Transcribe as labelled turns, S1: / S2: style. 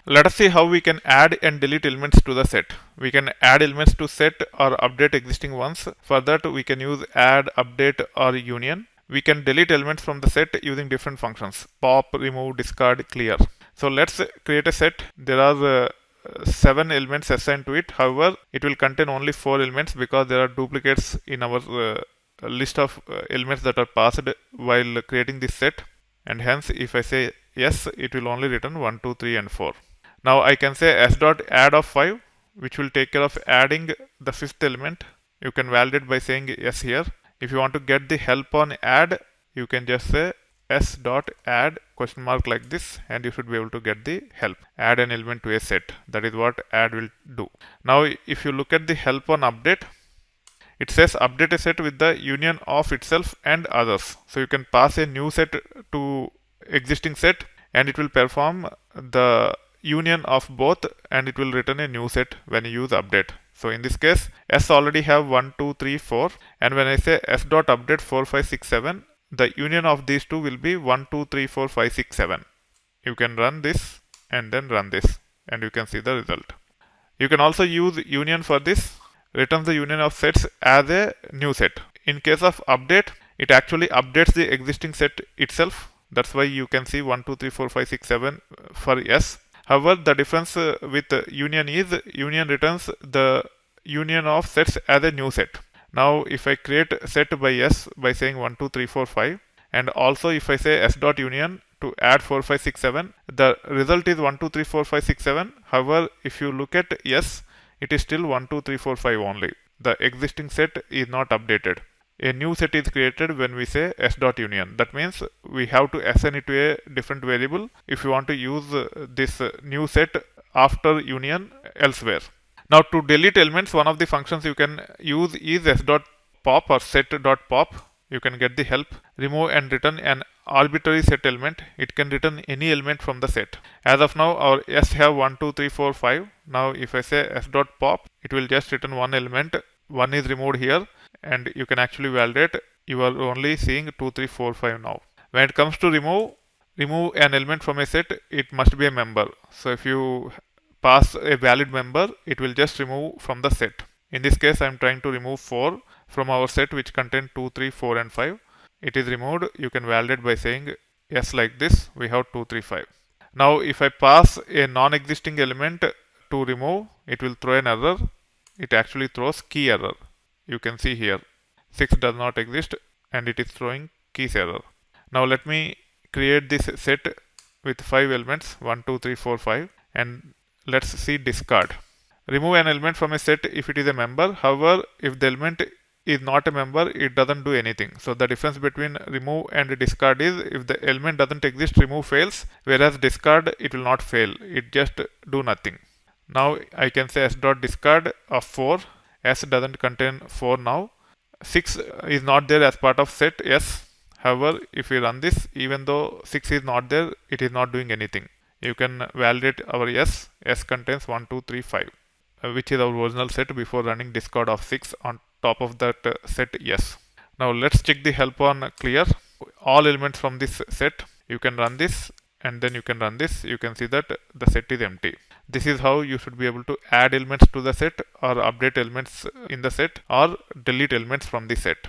S1: Let us see how we can add and delete elements to the set. We can add elements to set or update existing ones. For that, we can use add, update, or union. We can delete elements from the set using different functions: pop, remove, discard, clear. So let's create a set. There are 7 elements assigned to it. However, it will contain only 4 elements because there are duplicates in our list of elements that are passed while creating this set, and hence if I say yes, it will only return 1, 2, 3, and 4. Now I can say s dot add of 5, which will take care of adding the 5th element. You can validate by saying yes here. If you want to get the help on add, you can just say s dot add question mark like this, and you should be able to get the help. Add an element to a set. That is what add will do. Now if you look at the help on update, it says update a set with the union of itself and others. So you can pass a new set to existing set, and it will perform the union of both, and it will return a new set when you use update. So in this case, s already have 1, 2, 3, 4, and when I say s dot update 4, 5, 6, 7, the union of these two will be 1, 2, 3, 4, 5, 6, 7. You can run this and then run this, and you can see the result. You can also use union for this. Returns the union of sets as a new set. In case of update, it actually updates the existing set itself. That's why you can see 1, 2, 3, 4, 5, 6, 7 for yes. However, the difference with union is union returns the union of sets as a new set. Now if I create set by yes by saying 1, 2, 3, 4, 5, and also if I say s dot union to add 4, 5, 6, 7, the result is 1, 2, 3, 4, 5, 6, 7. However, if you look at yes, it is still 1, 2, 3, 4, 5 only. The existing set is not updated. A new set is created when we say s dot union. That means we have to assign it to a different variable if you want to use this new set after union elsewhere. Now to delete elements, one of the functions you can use is s dot pop or set dot pop. You can get the help. Remove and return an arbitrary set element. It can return any element from the set. As of now, our s have 1, 2, 3, 4, 5. Now if I say s dot pop, it will just return one element. One is removed here, and you can actually validate. You are only seeing 2, 3, 4, 5 now. When it comes to remove an element from a set, it must be a member. So if you pass a valid member, it will just remove from the set. In this case, I am trying to remove 4 from our set, which contain 2, 3, 4, and 5. It is removed. You can validate by saying yes like this. We have 2, 3, 5. Now if I pass a non-existing element to remove, it will throw an error. It actually throws key error. You can see here 6 does not exist, and it is throwing keys error. Now let me create this set with 5 elements 1, 2, 3, 4, 5, and let's see discard. Remove an element from a set if it is a member. However, if the element is not a member, it doesn't do anything. So the difference between remove and discard is if the element doesn't exist, remove fails, whereas discard, it will not fail. It just do nothing. Now I can say s dot discard of 4. S doesn't contain 4 now. 6 is not there as part of set S. However, if we run this, even though 6 is not there, it is not doing anything. You can validate our S. S contains 1, 2, 3, 5, which is our original set before running discard of 6 on top of that set yes. Now let's check the help on clear. All elements from this set. You can run this, and then you can run this. You can see that the set is empty. This is how you should be able to add elements to the set, or update elements in the set, or delete elements from the set.